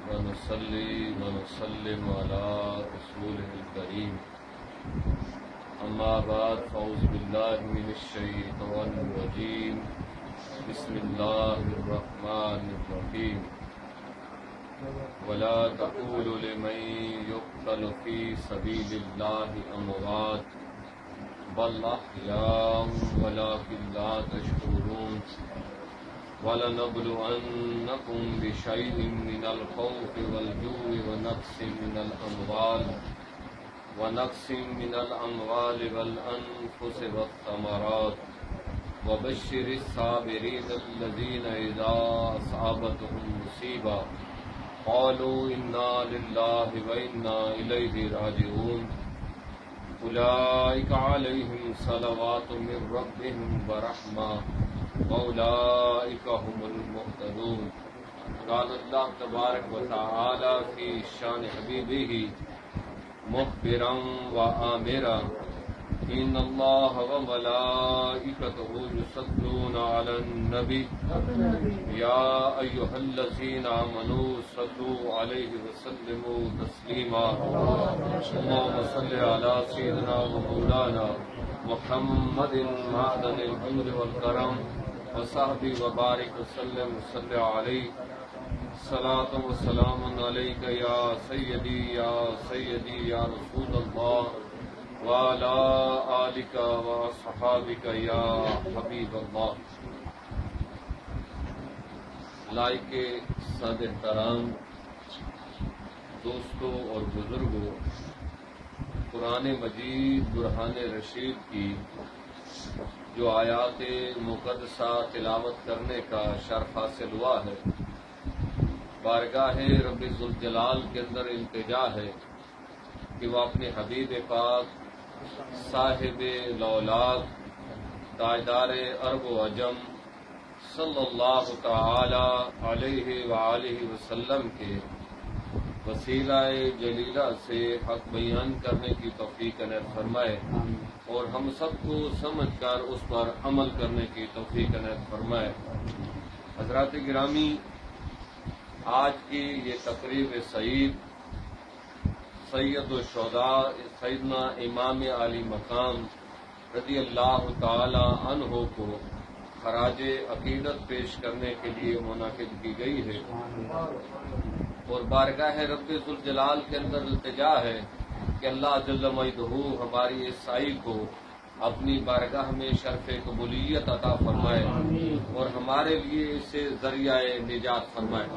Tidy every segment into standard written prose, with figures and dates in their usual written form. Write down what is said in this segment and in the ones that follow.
ونصلي ونسلم على رسوله الكريم أما بعد فأعوذ بالله من الشيطان الرجيم بسم الله الرحمن الرحيم ولا تقولوا لمن يقتل في سبيل الله أموات بل أحياء ولكن لا تشعرون وَلَنَبْلُوَنَّكُمْ بِشَيْءٍ مِّنَ الْخَوْفِ وَالْجُوعِ وَنَقْصٍ مِّنَ الْأَمْوَالِ وَالْأَنفُسِ وَالثَّمَرَاتِ وَبَشِّرِ الصَّابِرِينَ الَّذِينَ إِذَا أَصَابَتْهُم مُّصِيبَةٌ قَالُوا إِنَّا لِلَّهِ وَإِنَّا إِلَيْهِ رَاجِعُونَ أُولَٰئِكَ عَلَيْهِمْ صَلَوَاتٌ مِّن رَّبِّهِمْ وَرَحْمَةٌ وَأُولَٰئِكَ هُمُ الْمُهْتَدُونَ قال اللہ تبارک و تعالی فی شان حبیبہ مخبرا وآمرا ان اللہ وملائکتہ یصلون علی النبی یا ایہا الذین آمنوا صلوا علیہ وسلموا تسلیما اللہم صل علی سیدنا ومولانا محمد معدن الجود والکرم وصحبی وبارک وسلم صلی علیہ صلاۃ و سلام علیک یا سیدی یا رسول اللہ وعلی آلک واصحابک یا حبیب اللہ۔ لائق صد احترام دوستوں اور بزرگوں، قرآن مجید برہان رشید کی جو آیات مقدسہ تلاوت کرنے کا شرف حاصل ہوا ہے، بارگاہ رب ذوالجلال کے اندر التجا ہے کہ وہ اپنے حبیب پاک صاحب لولاک تاجدار عرب و عجم صلی اللہ تعالی علیہ وآلہ وسلم کے وسیلہ جلیلہ سے حق بیان کرنے کی توفیق عنایت فرمائے اور ہم سب کو سمجھ کر اس پر عمل کرنے کی توفیق عنایت فرمائے۔ حضرات گرامی، آج کی یہ تقریب سعید سید الشہداء سیدنا امام علی مقام رضی اللہ تعالی عنہ کو خراج عقیدت پیش کرنے کے لیے منعقد کی گئی ہے اور بارگاہ رب ذوالجلال کے اندر التجا ہے کہ اللہ جل مجدہ ہماری اس سائی کو اپنی بارگاہ میں شرف قبولیت عطا فرمائے اور ہمارے لیے اسے ذریعہ نجات فرمائے۔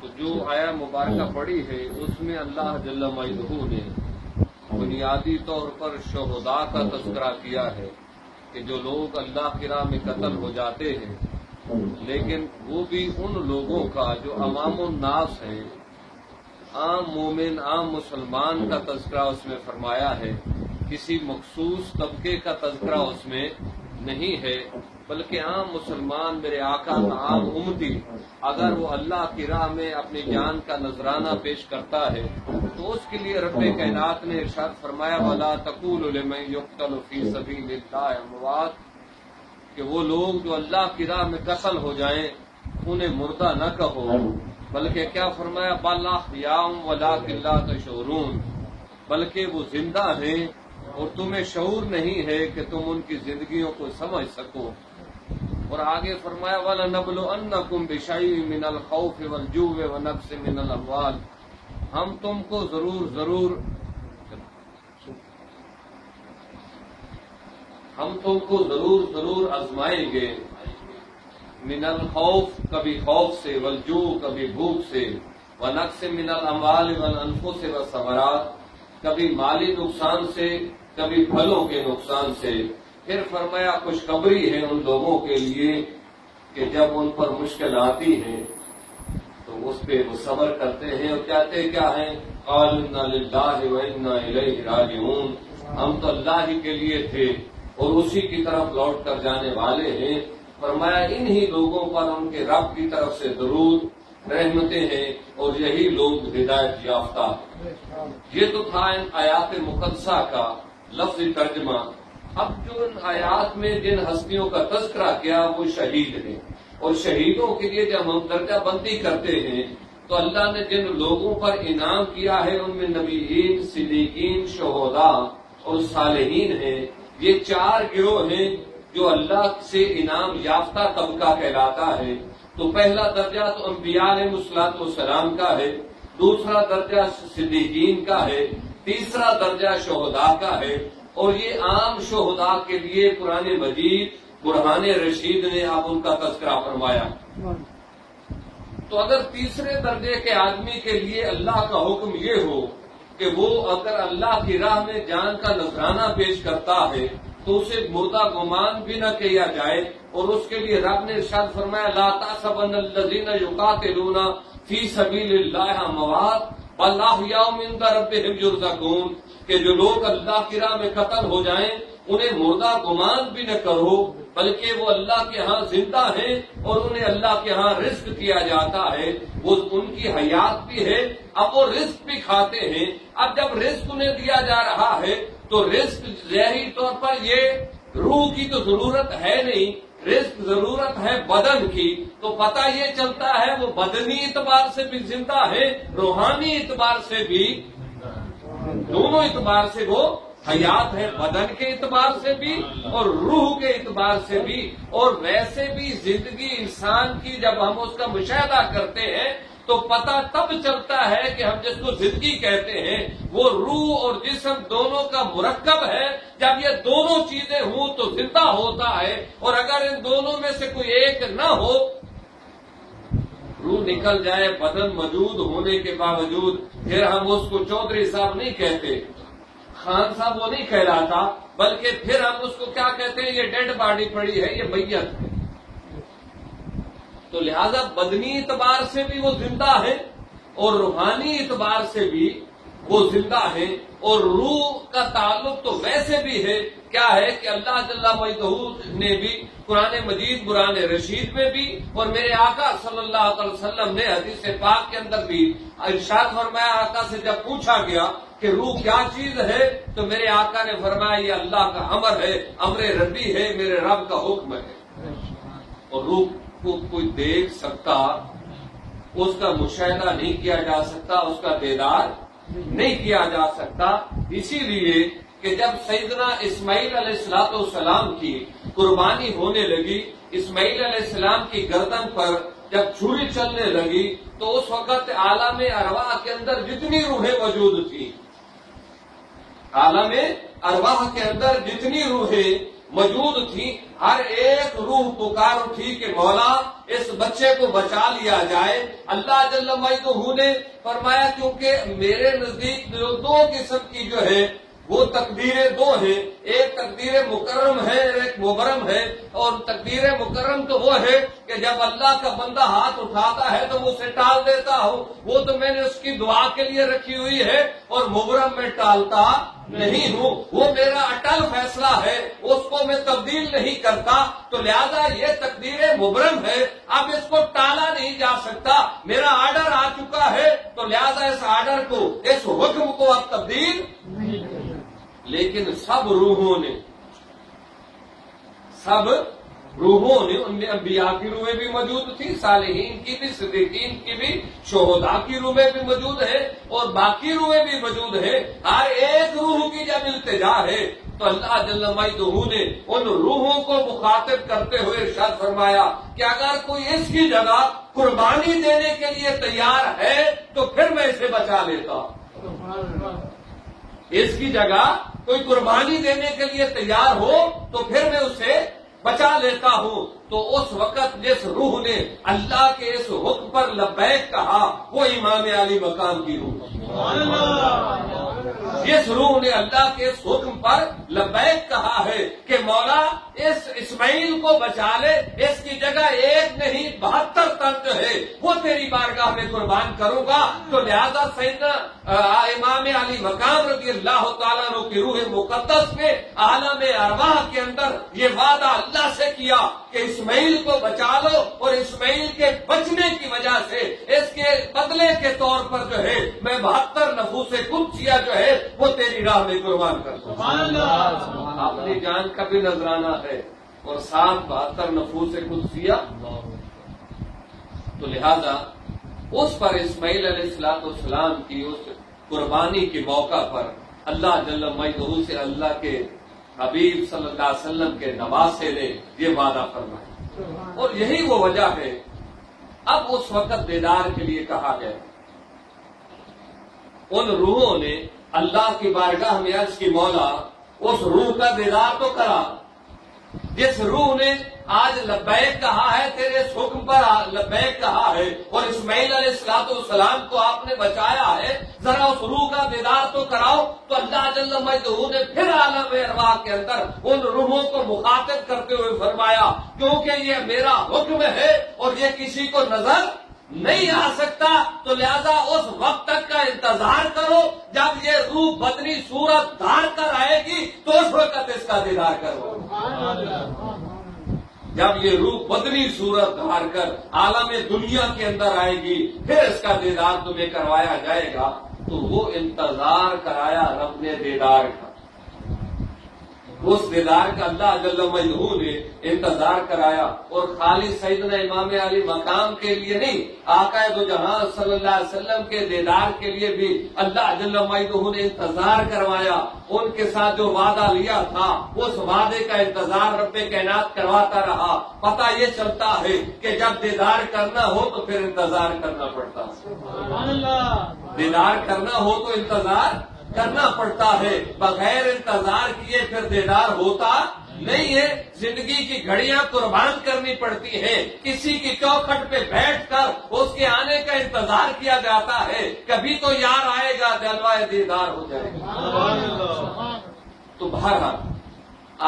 تو جو آیا مبارکہ پڑھی ہے اس میں اللہ جل مجدہ نے بنیادی طور پر شہداء کا تذکرہ کیا ہے کہ جو لوگ اللہ کی راہ میں قتل ہو جاتے ہیں، لیکن وہ بھی ان لوگوں کا جو عوام الناس ہیں، عام مومن عام مسلمان کا تذکرہ اس میں فرمایا ہے، کسی مخصوص طبقے کا تذکرہ اس میں نہیں ہے، بلکہ عام مسلمان میرے آقا کا عام امتی اگر وہ اللہ کی راہ میں اپنی جان کا نذرانہ پیش کرتا ہے تو اس کے لیے رب کائنات نے ارشاد فرمایا وَلَا تَقُولُوا لِمَن يُقْتَلُ فِي سَبِيلِ اللَّهِ أَمْوَاتٌ کہ وہ لوگ جو اللہ کی راہ میں قتل ہو جائیں انہیں مردہ نہ کہو، بلکہ کیا فرمایا بل احیاء ولکن لا تشعرون، بلکہ وہ زندہ ہیں اور تمہیں شعور نہیں ہے کہ تم ان کی زندگیوں کو سمجھ سکو۔ اور آگے فرمایا وَلَنَبْلُوَنَّكُمْ بِشَيْءٍ مِّنَ الْخَوْفِ وَالْجُوعِ وَنَقْصٍ مِّنَ الْأَمْوَالِ ہم تم کو ضرور آزمائیں گے، من الخوف کبھی خوف سے، والجوع کبھی بھوک سے، ونقص من الاموال والانفس والثمرات کبھی مالی نقصان سے، کبھی پھلوں کے نقصان سے۔ پھر فرمایا خوشخبری ہے ان لوگوں کے لیے کہ جب ان پر مشکل آتی ہے تو اس پہ وہ صبر کرتے ہیں اور کہتے کیا ہیں قالوا انا للہ وانا الیہ راجعون، ہم تو اللہ ہی کے لیے تھے اور اسی کی طرف لوٹ کر جانے والے ہیں۔ فرمایا انہی لوگوں پر ان کے رب کی طرف سے درود رحمتیں ہیں اور یہی لوگ ہدایت یافتہ۔ یہ تو تھا ان آیات مقدسہ کا لفظی ترجمہ۔ اب جو ان آیات میں جن ہستیوں کا تذکرہ کیا وہ شہید ہیں، اور شہیدوں کے لیے جب ہم درجہ بندی کرتے ہیں تو اللہ نے جن لوگوں پر انعام کیا ہے ان میں نبیین، صدیقین، شہداء اور صالحین ہیں۔ یہ 4 گروہ ہیں جو اللہ سے انعام یافتہ طبقہ کہلاتا ہے۔ تو پہلا درجہ تو انبیاء علیہ السلام کا ہے، دوسرا درجہ صدیقین کا ہے، تیسرا درجہ شہداء کا ہے، اور یہ عام شہداء کے لیے قرآن مجید برہان رشید نے اب ان کا تذکرہ فرمایا۔ تو اگر تیسرے درجے کے آدمی کے لیے اللہ کا حکم یہ ہو کہ وہ اگر اللہ کی راہ میں جان کا نذرانہ پیش کرتا ہے تو اسے مردہ گمان بھی نہ کیا جائے، اور اس کے لیے رب نے ارشاد فرمایا لا تحسبن الذین یقاتلون فی سبیل اللہ اموات بل احیاء عند ربہم یرزقون، کہ جو لوگ اللہ کی راہ میں قتل ہو جائیں انہیں مردہ گمان بھی نہ کرو، بلکہ وہ اللہ کے ہاں زندہ ہیں اور انہیں اللہ کے ہاں رزق دیا جاتا ہے، وہ ان کی حیات بھی ہے، اب وہ رزق بھی کھاتے ہیں۔ اب جب رزق انہیں دیا جا رہا ہے تو رزق ظاہری طور پر یہ روح کی تو ضرورت ہے نہیں، رزق ضرورت ہے بدن کی، تو پتہ یہ چلتا ہے وہ بدنی اعتبار سے بھی زندہ ہے، روحانی اعتبار سے بھی، دونوں اعتبار سے وہ حیات ہے، بدن کے اعتبار سے بھی اور روح کے اعتبار سے بھی۔ اور ویسے بھی زندگی انسان کی جب ہم اس کا مشاہدہ کرتے ہیں تو پتہ تب چلتا ہے کہ ہم جس کو زندگی کہتے ہیں وہ روح اور جسم دونوں کا مرکب ہے۔ جب یہ دونوں چیزیں ہوں تو زندہ ہوتا ہے، اور اگر ان دونوں میں سے کوئی ایک نہ ہو، روح نکل جائے بدن موجود ہونے کے باوجود، پھر ہم اس کو چودھری صاحب نہیں کہتے، خان صاحب وہ نہیں کہلاتا، بلکہ پھر ہم اس کو کیا کہتے ہیں، یہ ڈیڈ باڈی پڑی ہے، یہ میت ہے۔ تو لہذا بدنی اعتبار سے بھی وہ زندہ ہے اور روحانی اعتبار سے بھی وہ زندہ ہے، اور روح کا تعلق تو ویسے بھی ہے، کیا ہے کہ اللہ جل مجدہ نے بھی قرآن مجید برہان رشید میں بھی، اور میرے آقا صلی اللہ علیہ وسلم نے حدیث پاک کے اندر بھی ارشاد فرمایا، آقا سے جب پوچھا گیا کہ روح کیا چیز ہے تو میرے آقا نے فرمایا یہ اللہ کا امر ہے، امر ربی ہے، میرے رب کا حکم ہے۔ اور روح کو کوئی دیکھ سکتا، اس کا مشاہدہ نہیں کیا جا سکتا، اس کا دیدار نہیں کیا جا سکتا۔ اسی لیے کہ جب سیدنا اسماعیل علیہ السلام کی قربانی ہونے لگی، اسماعیل علیہ السلام کی گردن پر جب چھری چلنے لگی تو اس وقت عالم ارواح کے اندر جتنی روحیں موجود تھیں، عالم ارواح کے اندر جتنی روحیں موجود تھی، ہر ایک روح پکار اٹھی کہ مولا اس بچے کو بچا لیا جائے۔ اللہ جل مجدہ نے فرمایا کیونکہ میرے نزدیک دو قسم کی جو ہے وہ تقدیریں دو ہیں، ایک تقدیر مکرم ہے اور ایک مبرم ہے، اور تقدیر مکرم تو وہ ہے کہ جب اللہ کا بندہ ہاتھ اٹھاتا ہے تو وہ اسے ٹال دیتا ہوں، وہ تو میں نے اس کی دعا کے لیے رکھی ہوئی ہے، اور مبرم میں ٹالتا نہیں ہوں، وہ میرا اٹل فیصلہ ہے، اس کو میں تبدیل نہیں کرتا، تو لہذا یہ تقدیر مبرم ہے، اب اس کو ٹالا نہیں جا سکتا، میرا آرڈر آ چکا ہے، تو لہذا اس آرڈر کو، اس حکم کو اب تبدیل نہیں کرتا۔ لیکن سب روحوں نے ان میں انبیاء کی روحیں بھی موجود تھی، صالحین کی بھی، صدیقین کی بھی، شہداء کی روحیں بھی موجود ہے، اور باقی روحیں بھی موجود ہے۔ ہر ایک روح کی جب التجا ہے تو اللہ جل مجدہ نے ان روحوں کو مخاطب کرتے ہوئے ارشاد فرمایا کہ اگر کوئی اس کی جگہ قربانی دینے کے لیے تیار ہے تو پھر میں اسے بچا لیتا، اس کی جگہ کوئی قربانی دینے کے لیے تیار ہو تو پھر میں اسے بچا لیتا ہوں۔ تو اس وقت جس روح نے اللہ کے اس حکم پر لبیک کہا وہ امام علی مقام کی روح، جس روح نے اللہ کے اس حکم پر لبیک کہا ہے کہ مولا اس اسماعیل کو بچا لے، اس کی جگہ ایک نہیں 72 تن جو ہے وہ تیری بارگاہ میں قربان کروں گا، تو لہذا سیدنا امام علی مقام رضی اللہ تعالیٰ عنہ کی روح مقدس نے عالم ارواح کے اندر یہ وعدہ اللہ سے کیا کہ اسماعیل کو بچا لو، اور اسماعیل کے بچنے کی وجہ سے اس کے بدلے کے طور پر جو ہے میں 72 نفوس قدسیہ جو ہے وہ تیری راہ میں قربان کرتا ہوں۔ اپنی جان کا بھی نذرانہ ہے اور ساتھ 72 نفوس قدسیہ تو لہذا اس پر اسماعیل علیہ السلام کی اس قربانی کے موقع پر اللہ جل مجدہ سے اللہ کے حبیب صلی اللہ علیہ وسلم کے نواسے نے یہ وعدہ فرمایا، اور یہی وہ وجہ ہے اب اس وقت دیدار کے لیے کہا گیا۔ ان روحوں نے اللہ کی بارگاہ میں عرض کی، مولا اس روح کا دیدار تو کرا جس روح نے آج لبیک کہا ہے، تیرے اس حکم پر لبیک کہا ہے، اور اسماعیل علیہ السلام کو آپ نے بچایا ہے، ذرا اس روح کا دیدار تو کراؤ۔ تو اللہ جل مجدہ نے پھر عالم ارواح کے اندر ان روحوں کو مخاطب کرتے ہوئے فرمایا، کیونکہ یہ میرا حکم ہے اور یہ کسی کو نظر نہیں آ سکتا، تو لہذا اس وقت تک کا انتظار کرو جب یہ روح بدنی صورت دھار کر آئے گی، تو اس وقت اس کا دیدار کرو۔ جب یہ روح بدنی صورت دھار کر عالم دنیا کے اندر آئے گی، پھر اس کا دیدار تمہیں کروایا جائے گا۔ تو وہ انتظار کرایا رب نے دیدار کا، اس دیدار کا اللہ جل مجدہ نے انتظار کرایا، اور خالی سیدنا امام علی مقام کے لیے نہیں، آقا دو جہاں صلی اللہ علیہ وسلم کے دیدار کے لیے بھی اللہ جل مجدہ نے انتظار کروایا۔ ان کے ساتھ جو وعدہ لیا تھا اس وعدے کا انتظار رب کائنات کرواتا رہا۔ پتہ یہ چلتا ہے کہ جب دیدار کرنا ہو تو پھر انتظار کرنا پڑتا ہے، دیدار کرنا ہو تو انتظار کرنا پڑتا ہے، بغیر انتظار کیے پھر دیدار ہوتا نہیں ہے۔ زندگی کی گھڑیاں قربان کرنی پڑتی ہے، کسی کی چوکھٹ پہ بیٹھ کر اس کے آنے کا انتظار کیا جاتا ہے، کبھی تو یار آئے گا، جلوہ دیدار ہو جائے گا۔ تو بہرحال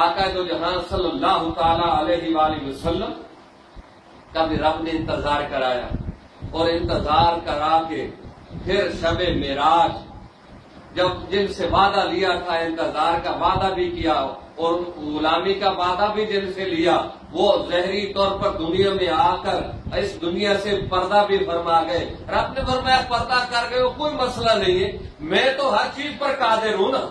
آقا دو جہاں صلی اللہ تعالی علیہ وآلہ وسلم کا بھی رب نے انتظار کرایا، اور انتظار کرا کے پھر شب معراج جب جن سے وعدہ لیا تھا، انتظار کا وعدہ بھی کیا اور غلامی کا وعدہ بھی جن سے لیا، وہ ظاہری طور پر دنیا میں آ کر اس دنیا سے پردہ بھی فرما گئے۔ رب نے فرمایا پردہ کر گئے ہو کوئی مسئلہ نہیں ہے، میں تو ہر چیز پر قادر ہوں نا۔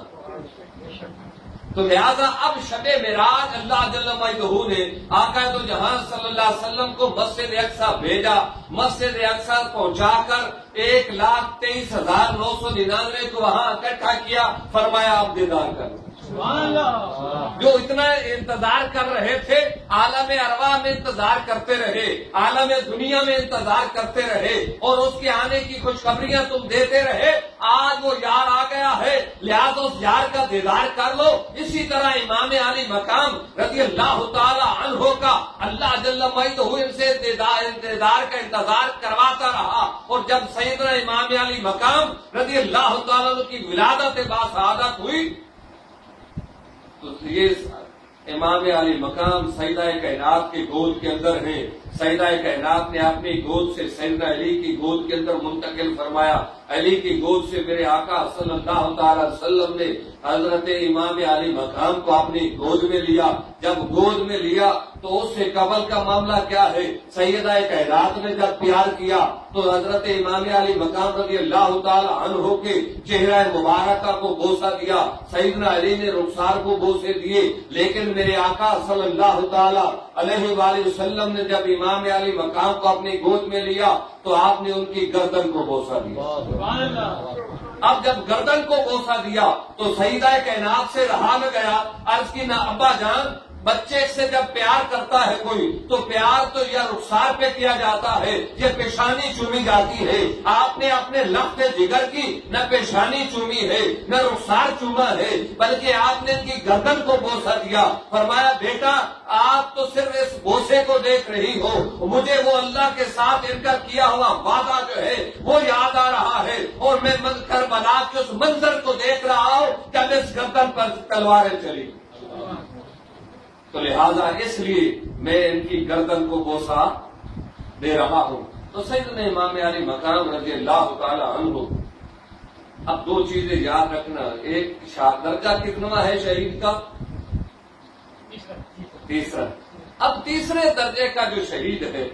تو لہذا اب شب معراج اللہ جل مجدہ نے آقا دو جہاں صلی اللہ علیہ وسلم کو مسجد اقصی بھیجا، مسجد اقصی پہنچا کر 1,23,999 کو وہاں اکٹھا کیا، فرمایا اب دیدار کرو۔ جو اتنا انتظار کر رہے تھے، عالم ارواح میں انتظار کرتے رہے، عالم دنیا میں انتظار کرتے رہے، اور اس کے آنے کی خوشخبریاں تم دیتے رہے۔ آج وہ یار آ گیا ہے، لہذا اس یار کا دیدار کر لو۔ اسی طرح امام علی مقام رضی اللہ تعالی عنہ کا اللہ جل مجدہ ان سے دیدار کا انتظار کرواتا رہا، اور جب سیدنا امام علی مقام رضی اللہ تعالی عنہ کی ولادت باسعادت ہوئی تو یہ امام علی مقام سیدہ کائنات کی گود کے اندر ہیں۔ سیدہ کائنات نے اپنی گود سے سیدنا علی کی گود کے اندر منتقل فرمایا۔ علی کی گود سے میرے آقا صلی اللہ تعالی وسلم نے حضرت امام علی مقام کو اپنی گود میں لیا۔ جب گود میں لیا تو اس سے قبل کا معاملہ کیا ہے، سیدہ کائنات نے جب پیار کیا تو حضرت امام علی مقام رضی اللہ تعالی عنہ کے چہرہ مبارکہ کو بوسہ دیا، سیدنا علی نے رخسار کو بوسے دیے، لیکن میرے آقا صلی اللہ تعالی علیہ وآلہ وسلم نے جب امام علی مقام کو اپنی گود میں لیا تو آپ نے ان کی گردن کو بوسہ دیا۔ اب جب گردن کو بوسہ دیا تو سیدہ کائنات سے رہا نہ گیا، عرض کی نہ ابا جان، بچے سے جب پیار کرتا ہے کوئی تو پیار تو یا رخسار پہ کیا جاتا ہے یا پیشانی چومی جاتی ہے۔ آپ نے اپنے لخت جگر کی نہ پیشانی چومی ہے نہ رخسار چوما ہے، بلکہ آپ نے ان کی گردن کو بوسہ دیا۔ فرمایا بیٹا آپ تو صرف اس بوسے کو دیکھ رہی ہو، مجھے وہ اللہ کے ساتھ ان کا کیا ہوا وعدہ جو ہے وہ یاد آ رہا ہے، اور میں کربلا کے اس منظر کو دیکھ رہا ہوں جب اس گردن پر تلواریں چلی۔ تو لہذا اس لیے میں ان کی گردن کو بوسہ دے رہا ہوں۔ تو سیدنا امام علی مقام رضی اللہ تعالی عنہ، اب دو چیزیں یاد رکھنا، ایک درجہ کتنا ہے شہید کا؟ تیسرا۔ اب تیسرے درجے کا جو شہید ہے،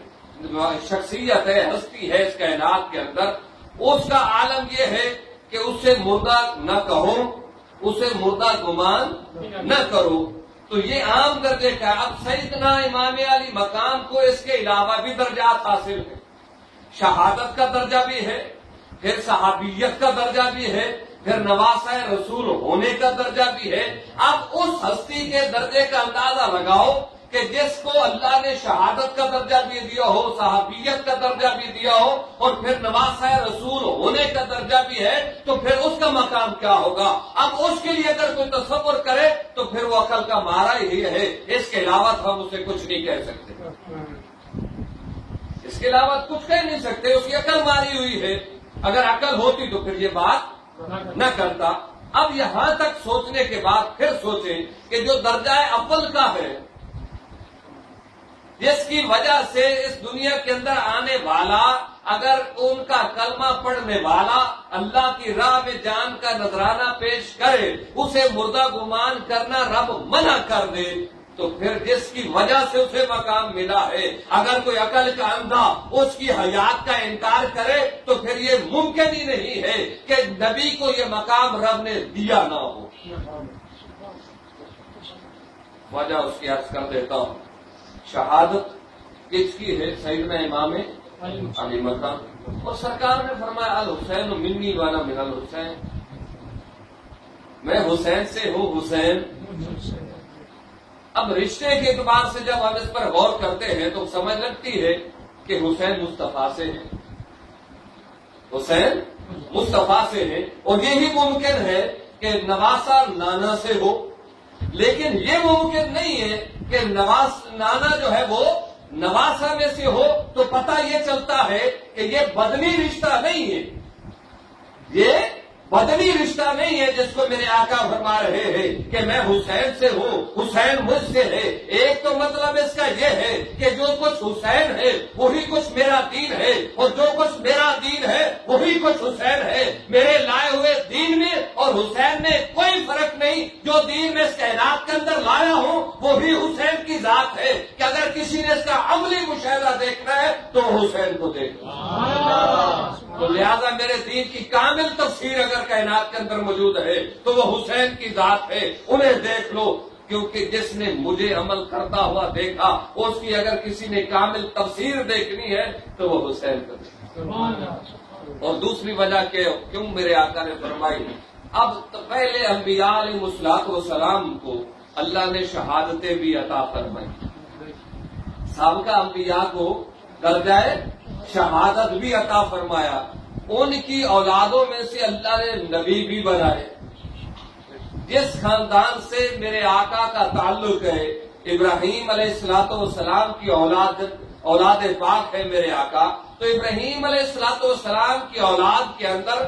شخصیت ہے، ہستی ہے اس کائنات کے اندر، اس کا عالم یہ ہے کہ اسے مردہ نہ کہو، اسے مردہ گمان نہ کرو۔ تو یہ عام درجے کا۔ اب سیدنا امام علی مقام کو اس کے علاوہ بھی درجات حاصل ہیں۔ شہادت کا درجہ بھی ہے، پھر صحابیت کا درجہ بھی ہے، پھر نواسہ رسول ہونے کا درجہ بھی ہے۔ اب اس ہستی کے درجے کا اندازہ لگاؤ کہ جس کو اللہ نے شہادت کا درجہ بھی دیا ہو، صحابیت کا درجہ بھی دیا ہو، اور پھر نواسہ رسول ہونے کا درجہ بھی ہے، تو پھر اس کا مقام کیا ہوگا؟ اب اس کے لیے اگر کوئی تصور کرے تو پھر وہ عقل کا مارا ہی ہے، اس کے علاوہ ہم اسے کچھ نہیں کہہ سکتے، اس کے علاوہ کچھ کہہ نہیں سکتے، اس کی عقل ماری ہوئی ہے۔ اگر عقل ہوتی تو پھر یہ بات نہ کرتا۔ اب یہاں تک سوچنے کے بعد پھر سوچیں کہ جو درجہ اول کا ہے، جس کی وجہ سے اس دنیا کے اندر آنے والا اگر ان کا کلمہ پڑھنے والا اللہ کی راہ میں جان کا نذرانہ پیش کرے، اسے مردہ گمان کرنا رب منع کر دے، تو پھر جس کی وجہ سے اسے مقام ملا ہے، اگر کوئی عقل کا اندھا اس کی حیات کا انکار کرے تو پھر یہ ممکن ہی نہیں ہے کہ نبی کو یہ مقام رب نے دیا نہ ہو۔ وجہ اس کی عرض کر دیتا ہوں۔ شہادت کس کی ہے؟ سیدنا امام علی مقام، اور سرکار نے فرمایا الحسین منی وانا من الحسین، میں حسین سے ہوں، حسین۔ اب رشتے کے اعتبار سے جب ہم اس پر غور کرتے ہیں تو سمجھ لگتی ہے کہ حسین مصطفیٰ سے ہے، حسین مصطفیٰ سے ہے، اور یہی ممکن ہے کہ نواسہ نانا سے ہو، لیکن یہ ممکن نہیں ہے کہ نانا جو ہے وہ نواسہ میں سے ہو، تو پتہ یہ چلتا ہے کہ یہ بدنی رشتہ نہیں ہے، یہ بدنی رشتہ نہیں ہے جس کو میرے آقا فرما رہے ہیں کہ میں حسین سے ہوں، حسین مجھ سے ہے۔ ایک تو مطلب اس کا یہ ہے کہ جو کچھ حسین ہے وہی کچھ میرا دین ہے، اور جو کچھ میرا دین ہے وہی کچھ حسین ہے۔ میرے لائے ہوئے دین میں اور حسین میں کوئی فرق نہیں، جو دین میں اس کائنات کے اندر لایا ہوں وہی حسین کی ذات ہے، کہ اگر کسی نے اس کا عملی مشاہدہ دیکھنا ہے تو حسین کو دیکھنا۔ تو لہذا میرے دین کی کامل تفسیر اگر کائنات کے اندر موجود ہے تو وہ حسین کی ذات ہے، انہیں دیکھ لو، کیونکہ جس نے مجھے عمل کرتا ہوا دیکھا، اس کی اگر کسی نے کامل تفسیر دیکھنی ہے تو وہ حسین کو دیکھا۔ اور دوسری وجہ کہ کیوں میرے آقا نے فرمائی، اب پہلے انبیاء علیہ الصلوۃ والسلام کو اللہ نے شہادتیں بھی عطا فرمائی، سابقہ انبیاء کو درجہ شہادت بھی عطا فرمایا، ان کی اولادوں میں سے اللہ نے نبی بھی بنائے۔ جس خاندان سے میرے آقا کا تعلق ہے، ابراہیم علیہ الصلوۃ والسلام کی اولاد پاک ہے میرے آقا، تو ابراہیم علیہ الصلوۃ والسلام کی اولاد کے اندر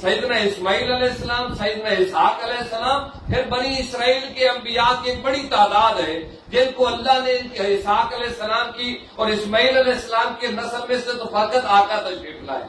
سیدنا اسماعیل علیہ السلام، سیدنا اسحاق علیہ السلام، پھر بنی اسرائیل کے انبیاء کی ایک بڑی تعداد ہے جن کو اللہ نے اسحاق علیہ السلام کی اور اسماعیل علیہ السلام کی نسل میں سے تو فقط آقا تشریف لائے۔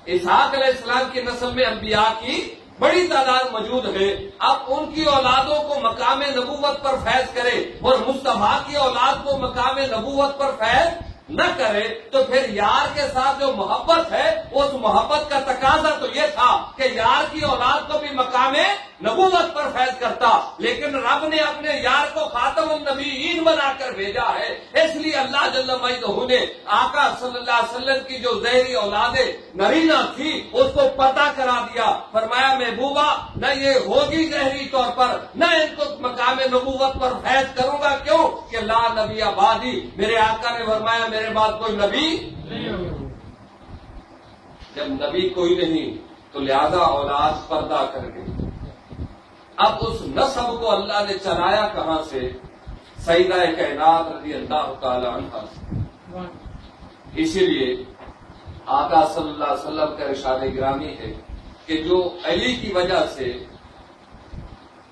اسحاق علیہ السلام کی نسل میں انبیاء کی بڑی تعداد موجود ہے۔ اب ان کی اولادوں کو مقام نبوت پر فیض کرے اور مصطفیٰ کی اولاد کو مقام نبوت پر فیض نہ کرے تو پھر یار کے ساتھ جو محبت ہے اس محبت کا تقاضا تو یہ تھا کہ یار کی اولاد کو بھی مقام نبوت پر فیض کرتا، لیکن رب نے اپنے یار کو خاتم النبیین بنا کر بھیجا ہے، اس لیے اللہ جل مجدہ نے آقا صلی اللہ علیہ وسلم کی جو ظاہری اولاد نرینہ تھی اس کو پتہ کرا دیا، فرمایا محبوبہ نہ یہ ہوگی ظاہری طور پر، نہ ان کو مقام نبوت پر فیض کروں گا، کیوں کہ لا نبی بعدی، میرے آقا نے فرمایا میرے بعد کوئی نبی نہیں، جب نبی کوئی نہیں تو لہذا اولاد پردہ کر گئی۔ اب اس نسب کو اللہ نے چلایا کہاں سے؟ سیدہ کائنات رضی اللہ تعالی عنہا سے۔ اسی لیے آقا صلی اللہ علیہ وسلم کا ارشاد گرامی ہے کہ جو علی کی وجہ سے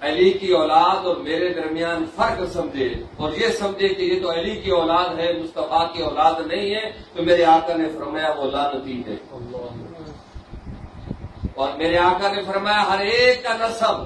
علی کی اولاد اور میرے درمیان فرق سمجھے اور یہ سمجھے کہ یہ تو علی کی اولاد ہے، مصطفیٰ کی اولاد نہیں ہے، تو میرے آقا نے فرمایا وہ لعنتی ہے۔ اور میرے آقا نے فرمایا ہر ایک کا نسب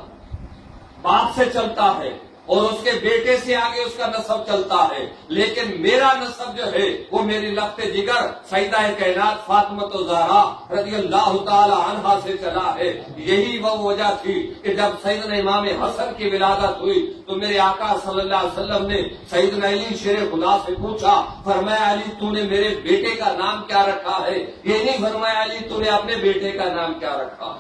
باپ سے چلتا ہے اور اس کے بیٹے سے آگے اس کا نسب چلتا ہے، لیکن میرا نسب جو ہے وہ میری لخت جگر سیدہ کائنات فاطمہ الزہرا رضی اللہ تعالی عنہا سے چلا ہے۔ یہی وہ وجہ تھی کہ جب سیدنا امام حسن کی ولادت ہوئی تو میرے آقا صلی اللہ علیہ وسلم نے سیدنا علی شیر خدا سے پوچھا، فرمایا علی تو نے میرے بیٹے کا نام کیا رکھا ہے؟ یہ نہیں فرمایا علی تو نے اپنے بیٹے کا نام کیا رکھا،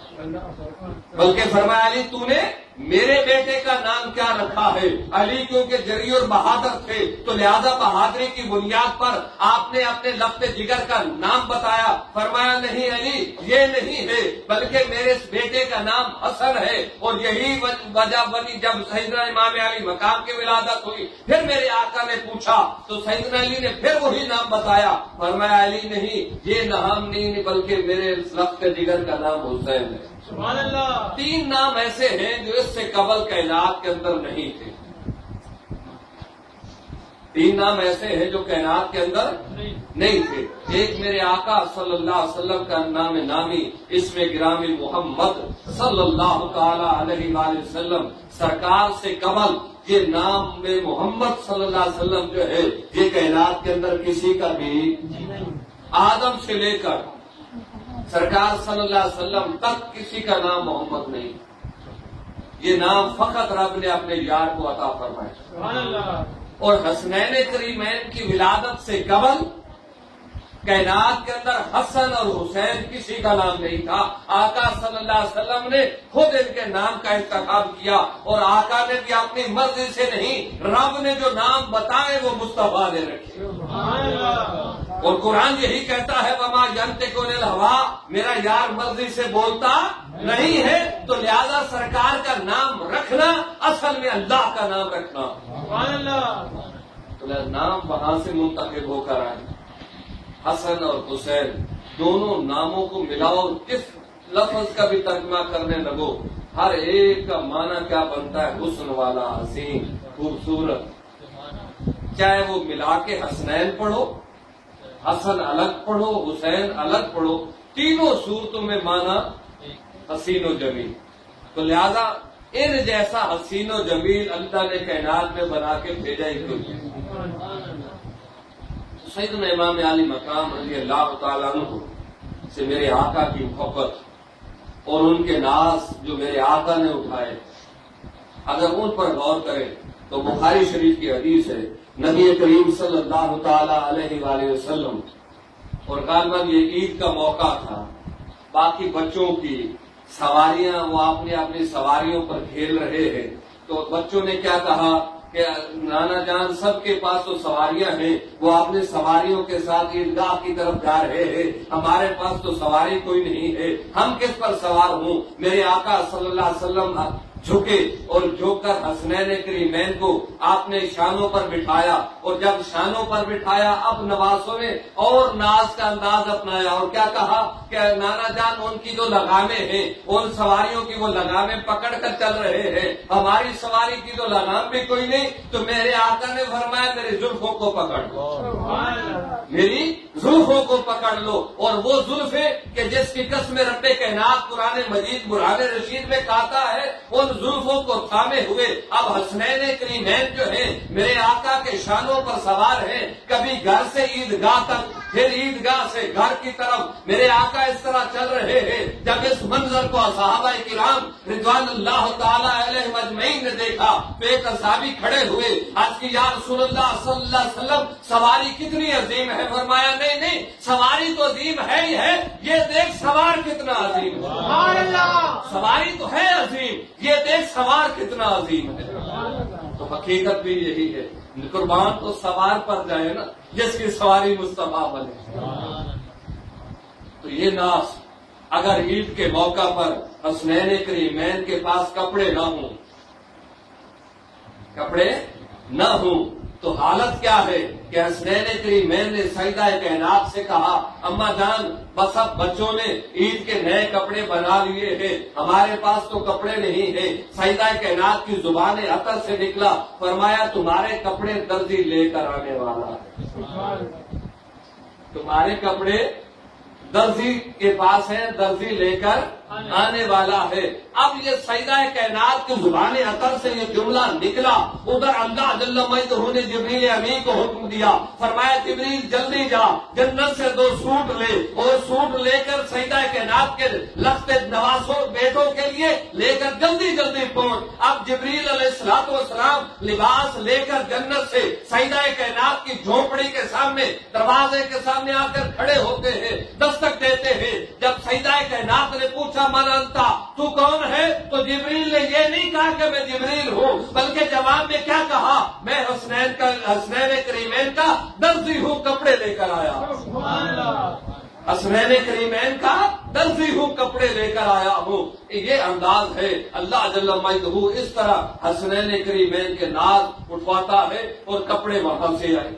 بلکہ فرمایا علی تو نے میرے بیٹے کا نام کیا رکھا ہے؟ علی کیونکہ جری اور بہادر تھے تو لہذا بہادری کی بنیاد پر آپ نے اپنے لفظ جگر کا نام بتایا، فرمایا نہیں علی یہ نہیں ہے بلکہ میرے بیٹے کا نام حسن ہے، اور یہی وجہ بنی جب سیدنا امام علی مقام کی ولادت ہوئی پھر میرے آقا نے پوچھا تو سیدنا علی نے پھر وہی نام بتایا، فرمایا علی نہیں یہ نام نہیں بلکہ میرے لفظ جگر کا نام حسین ہے۔ سبحان اللہ۔ 3 نام ایسے ہیں جو اس سے قبل کائنات کے اندر نہیں تھے، 3 نام ایسے ہیں جو کائنات کے اندر نہیں تھے۔ ایک میرے آقا صلی اللہ علیہ وسلم کا نام نامی اس میں گرامی محمد صلی اللہ تعالی علیہ وآلہ وسلم سرکار سے قبل یہ نام میں محمد صلی اللہ علیہ وسلم جو ہے یہ کائنات کے اندر کسی کا بھی آدم سے لے کر سرکار صلی اللہ علیہ وسلم تک کسی کا نام محمد نہیں، یہ نام فقط رب نے اپنے یار کو عطا فرمایا۔ اور حسنین کریمین کی ولادت سے قبل کائنات کے اندر حسن اور حسین کسی کا نام نہیں تھا، آقا صلی اللہ علیہ وسلم نے خود ان کے نام کا انتخاب کیا، اور آقا نے بھی اپنی مرضی سے نہیں، رب نے جو نام بتائے وہ مصطفیٰ نے رکھے۔ اور قرآن یہی کہتا ہے وما ینطق عن الہویٰ، میرا یار مرضی سے بولتا نہیں ہے، تو لہذا سرکار کا نام رکھنا اصل میں اللہ کا نام رکھنا، تو نام وہاں سے منتخب ہو کر آئے۔ حسن اور حسین دونوں ناموں کو ملاؤ، کس لفظ کا بھی ترجمہ کرنے لگو ہر ایک کا معنی کیا بنتا ہے؟ حسن والا، حسین، خوبصورت۔ چاہے وہ ملا کے حسنین پڑھو، حسن الگ پڑھو، حسین الگ پڑھو، تینوں صورتوں میں معنی حسین و جمیل۔ تو لہذا ان جیسا حسین و جمیل اللہ نے کائنات میں بنا کے بھیجا ہی کیوں؟ سیدنا امام علی مقام رضی اللہ تعالیٰ عنہ سے میرے آقا کی محبت اور ان کے ناز جو میرے آقا نے اٹھائے، اگر ان پر غور کریں تو بخاری شریف کی حدیث ہے، نبی کریم صلی اللہ تعالی علیہ وآلہ وسلم، اور غالباً یہ عید کا موقع تھا، باقی بچوں کی سواریاں وہ اپنی سواریوں پر کھیل رہے ہیں، تو بچوں نے کیا کہا کہ نانا جان سب کے پاس تو سواریاں ہیں، وہ اپنے سواریوں کے ساتھ عیدگاہ کی طرف جا رہے ہیں، ہمارے پاس تو سواری کوئی نہیں ہے، ہم کس پر سوار ہوں؟ میرے آقا صلی اللہ علیہ وسلم جھکے اور جھک کر حسنین کریمین کو آپ نے شانوں پر بٹھایا، اور جب شانوں پر بٹھایا اب نوازوں نے اور ناز کا انداز اپنایا، اور کیا کہا کہ نانا جان ان کی جو لگامیں ہیں ان سواریوں کی وہ لگامیں پکڑ کر چل رہے ہیں، ہماری سواری کی تو لگام بھی کوئی نہیں، تو میرے آقا نے فرمایا میری زلفوں کو پکڑ لو، میری زلفوں کو پکڑ لو، اور وہ زلفیں کہ جس کی قسم رب کائنات قرآن مجید برہان رشید میں کہتا ہے ان زلفوں کو تھامے ہوئے اب حسنین کریمین جو ہیں میرے آقا کے شانوں پر سوار ہیں، کبھی گھر سے عیدگاہ تک پھر عیدگاہ سے گھر کی طرف میرے آقا اس طرح چل رہے ہیں۔ جب اس منظر کو صحابہ کرام رضوان اللہ تعالی علیہ اجمعین نے دیکھا تو ایک صحابی کھڑے ہوئے، آج کی یا رسول اللہ صلی اللہ علیہ وسلم سواری کتنی عظیم ہے، فرمایا نہیں نہیں سواری تو عظیم ہے ہی ہے، یہ دیکھ سوار کتنا عظیم ہے، سواری تو ہے عظیم، یہ دیکھ سوار کتنا عظیم ہے۔ تو حقیقت بھی یہی ہے، قربان تو سوار پر جائے نا جس کی سواری مصطفیٰ بنے۔ تو یہ ناز اگر عید کے موقع پر حسنین کریمین کے پاس کپڑے نہ ہوں تو حالت کیا ہے کہ حسنین کریمین نے سیدہ کائنات سے کہا اما جان بس اب بچوں نے عید کے نئے کپڑے بنا لیے ہیں، ہمارے پاس تو کپڑے نہیں ہیں۔ سیدہ کائنات کی زبان عطر سے نکلا، فرمایا تمہارے کپڑے درزی لے کر آنے والا ہے، تمہارے کپڑے درزی کے پاس ہیں، درزی لے کر آنے والا ہے۔ اب یہ سیدہ کائنات کی زبان عقل سے یہ جملہ نکلا، ادھر اللہ جل مجدہ نے جبریل امین کو حکم دیا، فرمایا جبریل جلدی جا، جنت سے 2 سوٹ لے، اور سوٹ لے کر سیدہ کائنات کے لخت نواسوں بیٹوں کے لیے لے کر جلدی جلدی پہنچ۔ اب جبریل علیہ السلام لباس لے کر جنت سے سیدہ کائنات کی جھونپڑی کے سامنے، دروازے کے سامنے آ کر کھڑے ہوتے ہیں، دستک دیتے ہیں۔ جب سیدہ کائنات نے پوچھا من انتا، تو کون ہے؟ تو جبریل نے یہ نہیں کہا کہ میں جبریل ہوں، بلکہ جواب میں کیا کہا؟ میں حسنین کریمین کا درزی ہوں، کپڑے لے کر آیا۔ حسنین کریمین کا درزی ہوں، کپڑے لے کر آیا ہوں۔ یہ انداز ہے اللہ جل مجدہ اس طرح حسنین کریمین کے ناز اٹھواتا ہے، اور کپڑے وہاں سے آئے،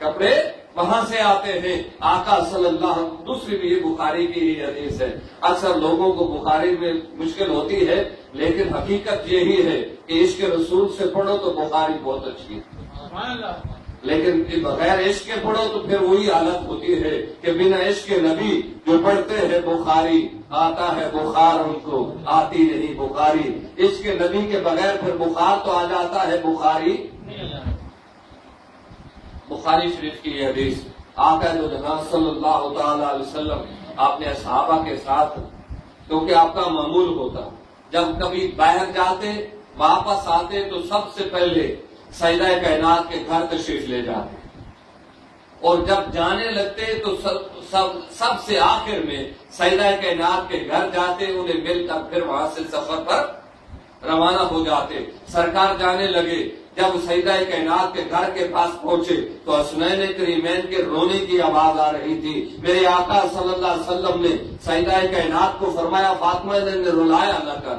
کپڑے وہاں سے آتے ہیں۔ آقا صلی اللہ، دوسری بھی یہ بخاری کی ہی حدیث ہے۔ اکثر لوگوں کو بخاری میں مشکل ہوتی ہے، لیکن حقیقت یہی ہے کہ عشق رسول سے پڑھو تو بخاری بہت اچھی ہے، لیکن بغیر عشق کے پڑھو تو پھر وہی حالت ہوتی ہے کہ بنا عشق نبی جو پڑھتے ہیں بخاری، آتا ہے بخار ان کو، آتی نہیں بخاری۔ عشق نبی کے بغیر پھر بخار تو آ جاتا ہے، بخاری۔ بخاری شریف کی یہ حدیث، آقا دو جہاں صلی اللہ تعالی علیہ وسلم اپنے صحابہ کے ساتھ، کیونکہ آپ کا معمول ہوتا، جب کبھی باہر جاتے واپس آتے تو سب سے پہلے سیدہ کائنات کے گھر تشریف لے جاتے، اور جب جانے لگتے تو سب سے آخر میں سیدہ کائنات کے گھر جاتے، انہیں مل کر پھر وہاں سے سفر پر روانہ ہو جاتے۔ سرکار جانے لگے، جب سیدہ کائنات کے گھر کے پاس پہنچے تو حسنین کریمین کے رونے کی آواز آ رہی تھی۔ میرے آقا صلی اللہ علیہ وسلم نے سیدہ کائنات کو فرمایا فاطمہ انہیں رلایا نہ کر،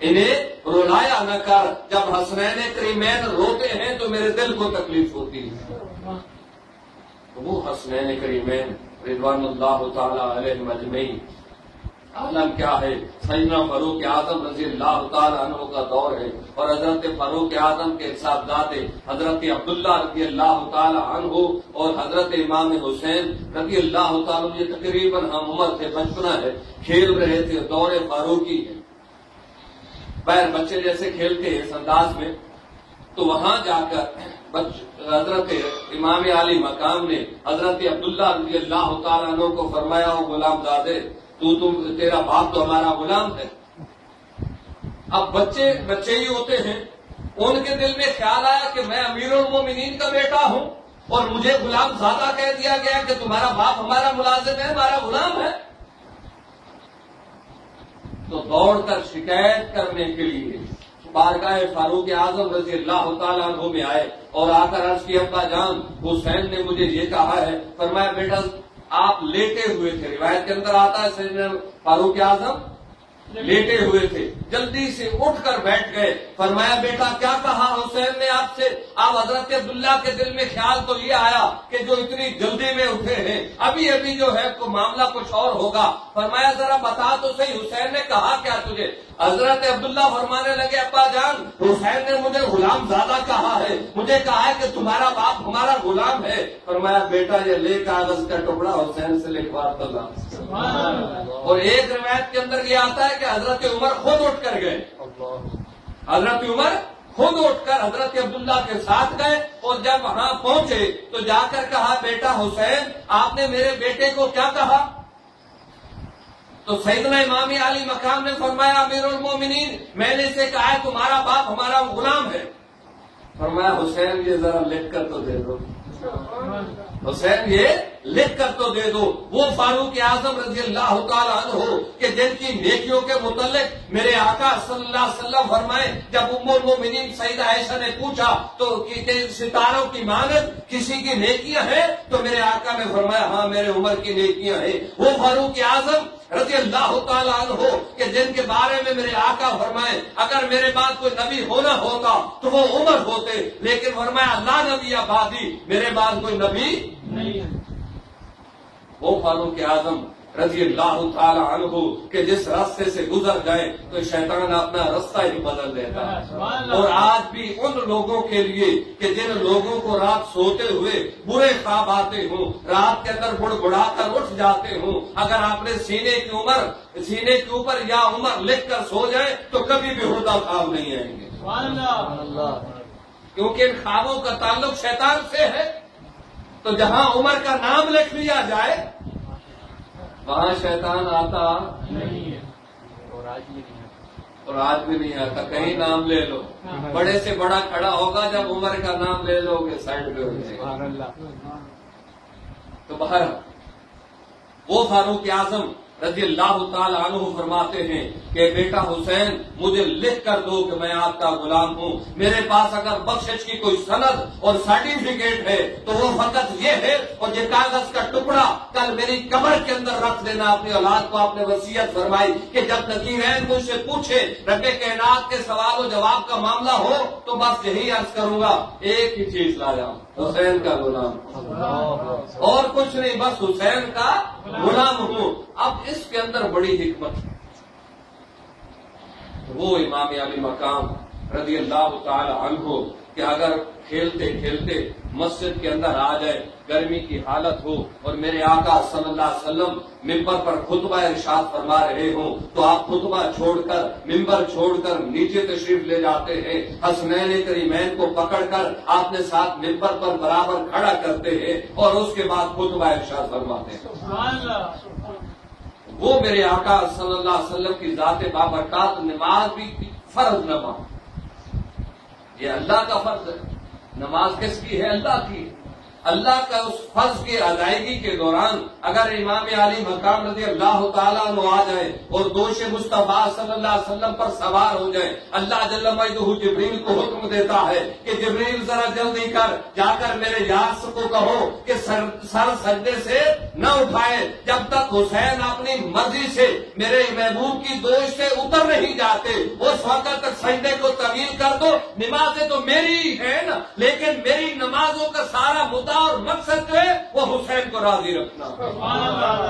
انہیں رلایا نہ کر، جب حسنین کریمین روتے ہیں تو میرے دل کو تکلیف ہوتی ہے۔ وہ حسنین کریمین رضوان اللہ تعالی علیہ اجمعین، عالم کیا ہے؟ سیدنا فاروق اعظم رضی اللہ تعالی عنہ کا دور ہے، اور حضرت فاروق اعظم کے صاحبزادے حضرت عبداللہ رضی اللہ تعالی عنہ اور حضرت امام حسین رضی اللہ تعالی عنہ، یہ تقریباً ہم عمر تھے، بچپنا ہے، کھیل رہے تھے، دور فاروقی ہے، بہر بچے جیسے کھیلتے ہیں اس انداز میں۔ تو وہاں جا کر حضرت امام علی مقام نے حضرت عبداللہ رضی اللہ تعالی عنہ کو فرمایا، او غلام زادے، تیرا باپ تو ہمارا غلام ہے۔ اب بچے ہی ہوتے ہیں، ان کے دل میں خیال آیا کہ میں امیر المومنین کا بیٹا ہوں اور مجھے غلام زادہ کہہ دیا گیا کہ تمہارا باپ ہمارا ملازم ہے، ہمارا غلام ہے۔ تو دوڑ کر شکایت کرنے کے لیے بارگاہ فاروق اعظم رضی اللہ تعالیٰ عنہ میں آئے، اور آ کر عرض کی ابا جان حسین نے مجھے یہ کہا ہے۔ فرمایا بیٹا آپ لیٹے ہوئے تھے، روایت کے اندر آتا ہے سیدنا فاروق اعظم لیٹے ہوئے تھے، جلدی سے اٹھ کر بیٹھ گئے۔ فرمایا بیٹا کیا کہا حسین نے آپ سے؟ آپ حضرت عبداللہ کے دل میں خیال تو یہ آیا کہ جو اتنی جلدی میں اٹھے ہیں ابھی جو ہے کو معاملہ کچھ اور ہوگا۔ فرمایا ذرا بتا تو صحیح حسین نے کہا کیا تجھے؟ حضرت عبداللہ فرمانے لگے ابا جان حسین نے مجھے غلام زادہ کہا ہے، مجھے کہا ہے کہ تمہارا باپ ہمارا غلام ہے۔ فرمایا بیٹا یہ لے کاغذ کا ٹکڑا حسین سے لکھوا دو۔ اور ایک روایت کے اندر یہ آتا ہے کہ حضرت عمر خود اٹھ کر گئے، حضرت عمر خود اٹھ کر حضرت عبداللہ کے ساتھ گئے، اور جب وہاں پہنچے تو جا کر کہا بیٹا حسین آپ نے میرے بیٹے کو کیا کہا؟ تو سیدنا امام علی مقام نے فرمایا امیر المومنین میں نے اسے کہا ہے تمہارا باپ ہمارا غلام ہے۔ فرمایا حسین یہ ذرا لکھ کر تو دے دو، حسین یہ لکھ کر تو دے دو۔ وہ فاروق اعظم رضی اللہ تعالیٰ عنہ کہ جن کی نیکیوں کے متعلق میرے آقا صلی اللہ علیہ وسلم فرمائے، جب ام المومنین سیدہ عائشہ نے پوچھا تو کہ ستاروں کی مانند کسی کی نیکیاں ہیں، تو میرے آقا نے فرمایا ہاں میرے عمر کی نیکیاں ہیں۔ وہ فاروق اعظم رضی اللہ تعالیٰ عنہ کہ جن کے بارے میں میرے آقا فرمائے اگر میرے بعد کوئی نبی ہونا ہوگا تو وہ عمر ہوتے، لیکن فرمایا لا نبی بعدی، میرے بعد کوئی نبی نہیں ہے۔ وہ فاروق اعظم رضی اللہ تعالی عنہ کہ جس راستے سے گزر جائیں تو شیطان اپنا راستہ ہی بدل دیتا ہے. اور آج بھی ان لوگوں کے لیے کہ جن لوگوں کو رات سوتے ہوئے برے خواب آتے ہوں، رات کے اندر بڑبڑا کر اٹھ جاتے ہوں، اگر آپ نے سینے کے اوپر یا عمر لکھ کر سو جائیں تو کبھی بھی ہردہ خواب نہیں آئیں گے. کیونکہ ان خوابوں کا تعلق شیطان سے ہے. تو جہاں عمر کا نام لکھ لیا جائے وہاں شیطان آتا نہیں ہے، اور آج بھی نہیں آتا. کہیں نام لے لو، بڑے سے بڑا کھڑا ہوگا، جب عمر کا نام لے لو گے سائڈ پہ ہو جائے گا. تو باہر وہ فاروق اعظم رضی اللہ تعالی عنہ فرماتے ہیں کہ بیٹا حسین مجھے لکھ کر دو کہ میں آپ کا غلام ہوں. میرے پاس اگر بخشش کی کوئی سند اور سرٹیفکیٹ ہے تو وہ فقط یہ ہے، اور یہ کاغذ کا ٹکڑا کل میری قبر کے اندر رکھ دینا. اپنی اولاد کو آپ نے وصیت فرمائی کہ جب نقیبین مجھ سے پوچھے رب کائنات کے سوال و جواب کا معاملہ ہو تو بس یہی عرض کروں گا، ایک ہی چیز لایا، حسین کا غلام، اور کچھ نہیں، بس حسین کا غلام ہوں. اب اس کے اندر بڑی حکمت ہے. وہ امام علی مقام رضی اللہ تعالی عنہ کہ اگر کھیلتے کھیلتے مسجد کے اندر آ جائے، گرمی کی حالت ہو اور میرے آقا صلی اللہ علیہ وسلم ممبر پر خطبہ ارشاد فرما رہے ہوں تو آپ خطبہ چھوڑ کر، ممبر چھوڑ کر نیچے تشریف لے جاتے ہیں. حسنین کریمین کو پکڑ کر آپ نے ساتھ ممبر پر برابر کھڑا کرتے ہیں اور اس کے بعد خطبہ ارشاد فرماتے ہیں. وہ میرے آقا صلی اللہ علیہ وسلم کی ذات بابرکات نماز بھی فرض نماز، یہ اللہ کا فرض ہے. نماز کس کی ہے؟ اللہ کی. اللہ کا اس فرض کی ادائیگی کے دوران اگر امام علی مقام رضی اللہ تعالیٰ عنہ آ جائے اور دوش مصطفیٰ صلی اللہ علیہ وسلم پر سوار ہو جائے، اللہ جل مجدہ جبریل کو حکم دیتا ہے کہ جبریل ذرا جلدی کر جا کر میرے یار کو کہو کہ سر سجدے سے نہ اٹھائے جب تک حسین اپنی مرضی سے میرے محبوب کی دوش سے اتر نہیں جاتے. اس وقت تک سجدے کو طویل کر دو. نمازیں تو میری ہے نا، لیکن میری نمازوں کا سارا مدعا اور مقصد جو ہے وہ حسین کو راضی رکھنا،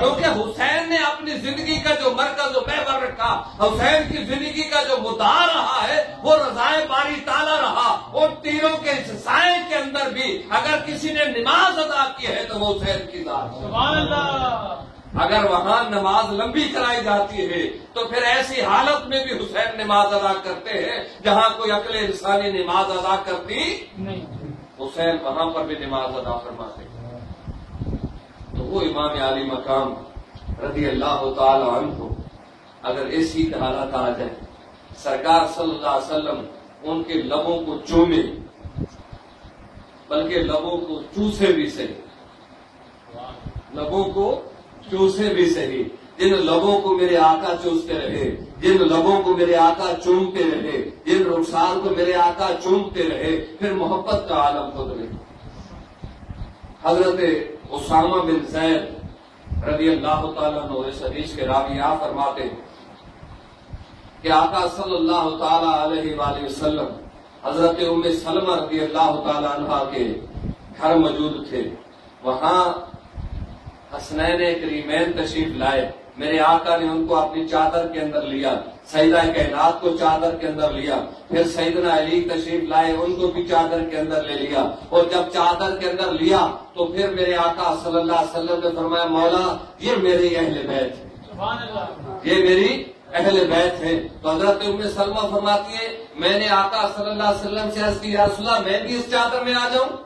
کیونکہ حسین نے اپنی زندگی کا جو مرکز و محور رکھا، حسین کی زندگی کا جو مدعا رہا ہے وہ رضائے باری تعالیٰ رہا. ان تیروں کے سائے کے اندر بھی اگر کسی نے نماز ادا کی ہے تو وہ حسین کی ذات. اگر وہاں نماز لمبی کرائی جاتی ہے تو پھر ایسی حالت میں بھی حسین نماز ادا کرتے ہیں جہاں کوئی عقل انسانی نماز ادا کرتی نہیں، حسین وہاں پر بھی نماز ادا فرماتے. تو وہ امام علی مقام رضی اللہ تعالی عنہ اگر ایسی حالت آ جائے، سرکار صلی اللہ علیہ وسلم ان کے لبوں کو چومے، بلکہ لبوں کو چوسے بھی صحیح، لبوں کو چوسے بھی صحیح. جن لبوں کو میرے آقا چوستے رہے، جن لبوں کو میرے آقا چومتے رہے، جن رخسار کو میرے آقا چومتے رہے، پھر محبت کا عالم خود رہے. حضرت اسامہ بن زید رضی اللہ تعالیٰ عنہ اس حدیث کے راوی فرماتے ہیں کہ آقا صلی اللہ تعالی علیہ وآلہ وسلم حضرت ام سلمہ رضی اللہ تعالی عنہ کے گھر موجود تھے. وہاں حسنین کریمین تشریف لائے. میرے آقا نے ان کو اپنی چادر کے اندر لیا، سیدہ کائنات کو چادر کے اندر لیا، پھر سیدنا علی تشریف لائے، ان کو بھی چادر کے اندر لے لیا. اور جب چادر کے اندر لیا تو پھر میرے آقا صلی اللہ علیہ وسلم نے فرمایا مولا یہ میری اہل بیت ہے، یہ میری اہل بیت ہے. تو حضرت ام سلمہ فرماتی ہے میں نے آقا صلی اللہ علیہ وسلم سے عرض کی یا رسول اللہ میں بھی اس چادر میں آ جاؤں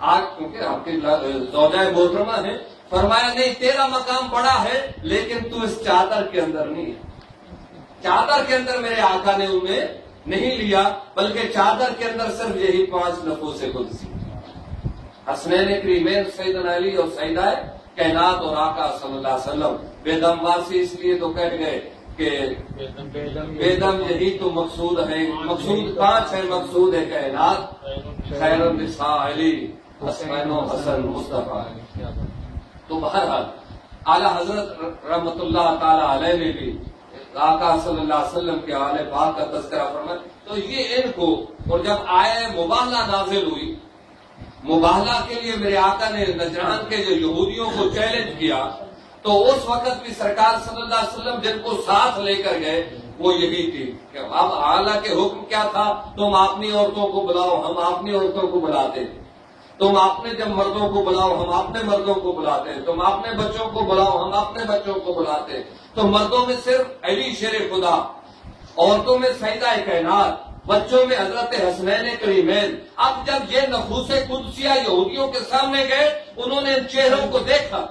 آج، کیونکہ آپ کی زوجہ محترمہ ہے. فرمایا نہیں تیرا مقام بڑا ہے لیکن تو اس چادر کے اندر نہیں ہے. چادر کے اندر میرے آقا نے انہیں نہیں لیا بلکہ چادر کے اندر صرف یہی 5 نفوس قدسی، حسنین کریمین سیدنا علی اور سیدہ کائنات اور آقا صلی اللہ علیہ وسلم. بے دم واسی اس لیے تو کہہ گئے کہ بے دم یہی تو مقصود ہے. مقصود 5 ہے، مقصود ہے کائنات، خیر النساء علی، حسین و حسن مصطفیٰ. تو بہرحال اعلیٰ حضرت رحمت اللہ تعالی علیہ نے بھی آقا صلی اللہ علیہ وسلم کے آل پاک کا تذکرہ فرمایا. تو یہ ان کو، اور جب آئے مباہلہ نازل ہوئی، مباہلہ کے لیے میرے آقا نے نجران کے جو یہودیوں کو چیلنج کیا تو اس وقت بھی سرکار صلی اللہ علیہ وسلم جن کو ساتھ لے کر گئے وہ یہی تھی کہ اب اعلیٰ کے حکم کیا تھا، تم اپنی عورتوں کو بلاؤ، ہم اپنی عورتوں کو بلاتے، تم اپنے جب مردوں کو بلاؤ ہم اپنے مردوں کو بلاتے، تم اپنے بچوں کو بلاؤ ہم اپنے بچوں کو بلاتے. تو مردوں میں صرف علی شیر خدا، عورتوں میں سیدہ کائنات، بچوں میں حضرت حسنین کریمین. اب جب یہ نفوس قدسیہ یہودیوں کے سامنے گئے، انہوں نے ان چہروں کو دیکھا،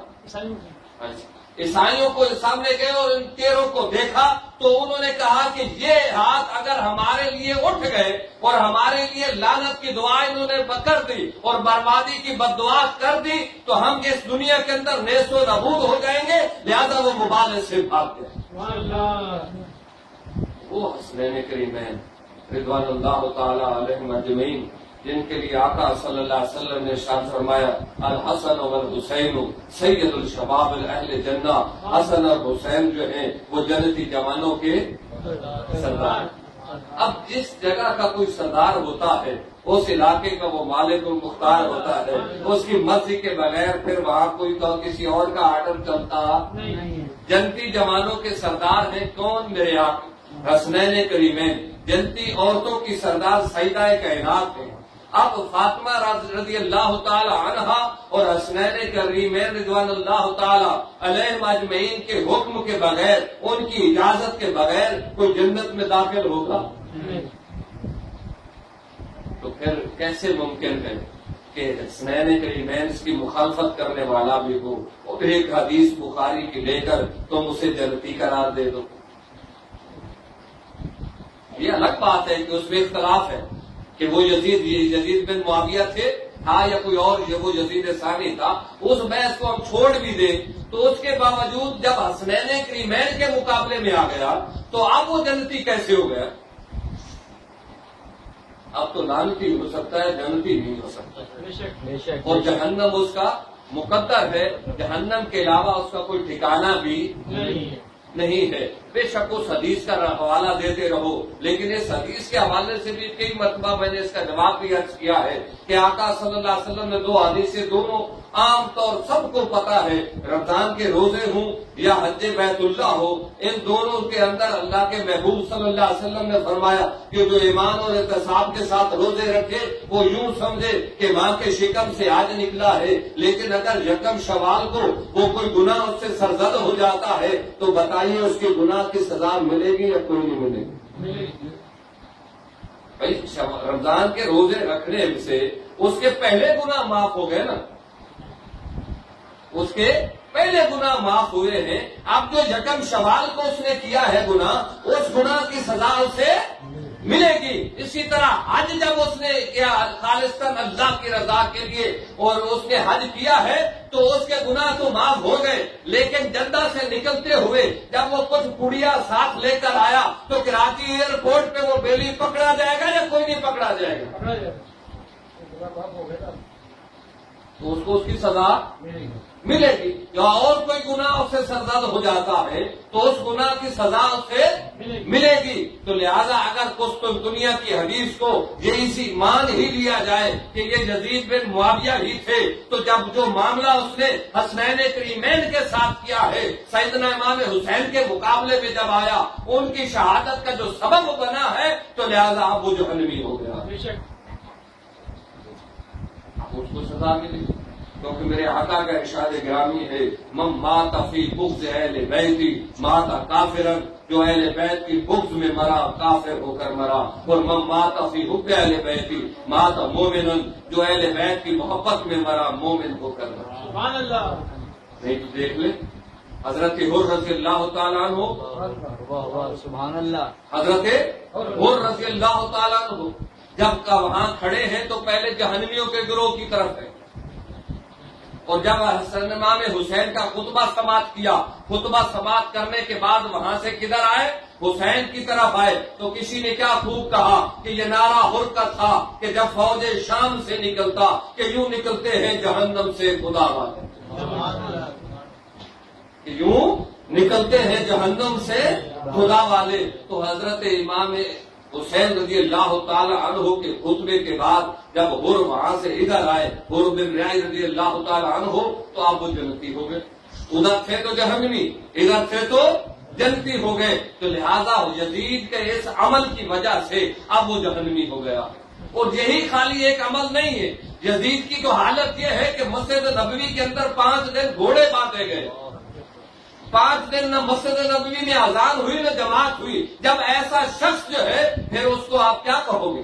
عیسائیوں کو سامنے گئے اور ان چہروں کو دیکھا تو انہوں نے کہا کہ یہ ہاتھ اگر ہمارے لیے اٹھ گئے اور ہمارے لیے لعنت کی دعا انہوں نے کر دی اور بربادی کی بد دعا کر دی تو ہم اس دنیا کے اندر نیست و نابود ہو جائیں گے، لہذا وہ مبالغے سے بھاگ گئے. وہ حسنین کریمین رضوان اللہ تعالی علیہم اجمعین جن کے لیے آقا صلی اللہ علیہ وسلم نے ارشاد فرمایا الحسن والحسین سید الشباب اہل جنہ. حسن اور حسین جو ہیں وہ جنتی جوانوں کے سردار. اب جس جگہ کا کوئی سردار ہوتا ہے اس علاقے کا وہ مالک المختار ہوتا ہے، اس کی مرضی کے بغیر پھر وہاں کوئی تو کسی اور کا آرڈر چلتا نہیں. جنتی جوانوں کے سردار ہیں کون؟ میرے آقا حسنین کریمین. جنتی عورتوں کی سردار سیدہ کائنات ہیں. اب فاطمہ رضی اللہ تعالی عنہا اور حسنین کریمین رضوان اللہ تعالی علیہم اجمعین کے حکم کے بغیر، ان کی اجازت کے بغیر کوئی جنت میں داخل ہوگا؟ تو پھر کیسے ممکن ہے کہ حسنین کریمین کی مخالفت کرنے والا بھی ہو اور ایک حدیث بخاری کی لے کر تم اسے جنتی قرار دے دو؟ یہ الگ بات ہے کہ اس میں اختلاف ہے کہ وہ یزید بن معاویہ تھے یا کوئی اور، وہ یزید ثانی تھا. اس بحث کو ہم چھوڑ بھی دیں تو اس کے باوجود جب حسنین کریمین کے مقابلے میں آ گیا تو اب وہ جنتی کیسے ہو گیا؟ اب تو لعنتی ہو سکتا ہے، جنتی نہیں ہو سکتا. اور جہنم اس کا مقدر ہے، جہنم کے علاوہ اس کا کوئی ٹھکانہ بھی نہیں ہے. بے شک اس حدیث کا حوالہ دیتے رہو، لیکن اس حدیث کے حوالے سے بھی کئی مرتبہ میں نے اس کا جواب بھی عرض کیا ہے کہ آقا صلی اللہ علیہ وسلم نے دو حدیثیں دونوں عام طور سب کو پتا ہے، رمضان کے روزے ہوں یا حج بیت اللہ ہو، ان دونوں کے اندر اللہ کے محبوب صلی اللہ علیہ وسلم نے فرمایا کہ جو ایمان اور احتساب کے ساتھ روزے رکھے وہ یوں سمجھے کہ ماں کے شکم سے آج نکلا ہے، لیکن اگر یکم شوال کو وہ کوئی گناہ اس سے سرزد ہو جاتا ہے تو بتائیے اس کے گناہ کی سزا ملے گی یا کوئی نہیں ملے گی؟ بھائی رمضان کے روزے رکھنے سے اس کے پہلے گناہ معاف ہو گئے نا، اس کے پہلے گناہ معاف ہوئے ہیں. اب جو یکم شوال کو اس نے کیا ہے گناہ، اس گناہ کی سزا اسے ملے گی. اسی طرح حج جب اس نے کیا خالصتاً اللہ کی رضا کے لیے اور اس نے حج کیا ہے تو اس کے گناہ تو معاف ہو گئے، لیکن جدہ سے نکلتے ہوئے جب وہ کچھ پڑیا ساتھ لے کر آیا تو کراچی ایئرپورٹ پہ وہ بیلی پکڑا جائے گا یا کوئی نہیں پکڑا جائے گا؟ تو اس کو اس کی سزا ملے گی. جو اور کوئی گناہ اس سے سرزد ہو جاتا ہے تو اس گناہ کی سزا اس سے ملے گی. تو لہذا اگر کچھ تو دنیا کی حدیث کو یہ اسی مان ہی لیا جائے کہ یہ یزید بن معاویہ ہی تھے، تو جب جو معاملہ اس نے حسنین کریمین کے ساتھ کیا ہے، سیدنا امام حسین کے مقابلے میں جب آیا، ان کی شہادت کا جو سبب بنا ہے، تو لہذا اب وہ جہنمی ہو گیا. اب اس کو سزا ملی کیونکہ میرے آقا کا ارشاد گرامی ہے من مات فی بغض اہل بیتی مات کافرا، جو اہل بیت کی بغض میں مرا کافر ہو کر مرا، اور من مات فی حب اہل بیتی مات مومنا، جو اہل بیت کی محبت میں مرا مومن ہو کر مرا. سبحان اللہ. نہیں تو دیکھ لیں حضرت حر رضی اللہ تعالیٰ عنہ، سبحان اللہ، حضرت حر رضی اللہ تعالیٰ عنہ جب کا وہاں کھڑے ہیں تو پہلے جہنمیوں کے گروہ کی طرف ہے، اور جب امام حسین کا خطبہ سماعت کیا، خطبہ سماعت کرنے کے بعد وہاں سے کدھر آئے؟ حسین کی طرف آئے. تو کسی نے کیا خوب کہا کہ یہ نعرہ حر کا تھا کہ جب فوج شام سے نکلتا کہ یوں نکلتے ہیں جہنم سے خدا والے، کہ یوں نکلتے ہیں جہنم سے خدا والے. تو حضرت امام حسین رضی اللہ تعالی عنہ کے خطبے کے بعد جب حر وہاں سے ادھر آئے، حر بن ریاض رضی اللہ تعالی عنہ، تو آپ وہ جنتی ہو گئے. ادھر تھے تو جہنمی، ادھر تھے تو جنتی ہو گئے، تو لہذا یزید کے اس عمل کی وجہ سے اب وہ جہنمی ہو گیا۔ اور یہی خالی ایک عمل نہیں ہے، یزید کی تو حالت یہ ہے کہ مسجد نبوی کے اندر 5 دن گھوڑے باندھے گئے، 5 دن نہ مسجد نبوی میں اذان ہوئی نہ جماعت ہوئی۔ جب ایسا شخص جو ہے پھر اس کو آپ کیا کہو گے؟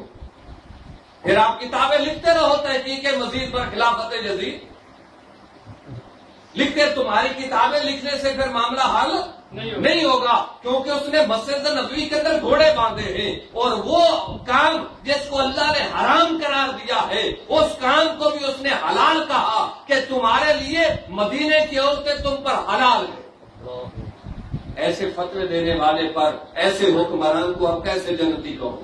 پھر آپ کتابیں لکھتے رہو تحقیق مزید پر خلافت یزید، لکھتے، تمہاری کتابیں لکھنے سے پھر معاملہ حل نہیں ہوگا، کیونکہ اس نے مسجد نبوی کے اندر گھوڑے باندھے ہیں، اور وہ کام جس کو اللہ نے حرام قرار دیا ہے اس کام کو بھی اس نے حلال کہا کہ تمہارے لیے مدینے کی عورتیں تم پر حلال ہیں۔ ایسے فتوے دینے والے پر، ایسے حکمران کو اب کیسے جنتی کہو؟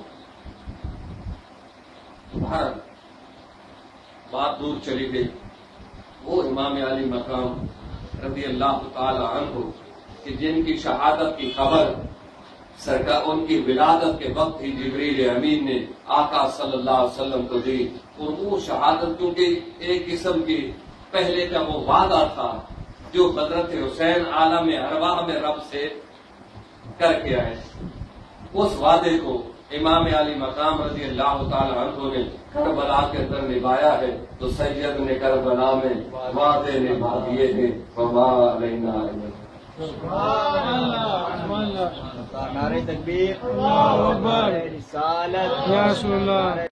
بات دور چلی گئی۔ وہ امام علی مقام رضی اللہ تعالی عنہ کہ جن کی شہادت کی خبر سرکار ان کی ولادت کے وقت ہی جبریل امین نے آقا صلی اللہ علیہ وسلم کو دی، اور وہ شہادت کیونکہ ایک قسم کی پہلے کا وہ وعدہ تھا جو حضرت حسین عالم ارواح میں رب سے کر کے آئے، اس وعدے کو امام علی مقام رضی اللہ تعالی عنہ نے کربلا کے اندر نبھایا ہے، تو سید نے کربلا میں وعدے نبھا دیے ہیں۔ وما علینا نعرہ تکبیر، اللہ اکبر، رسالت یا رسول اللہ۔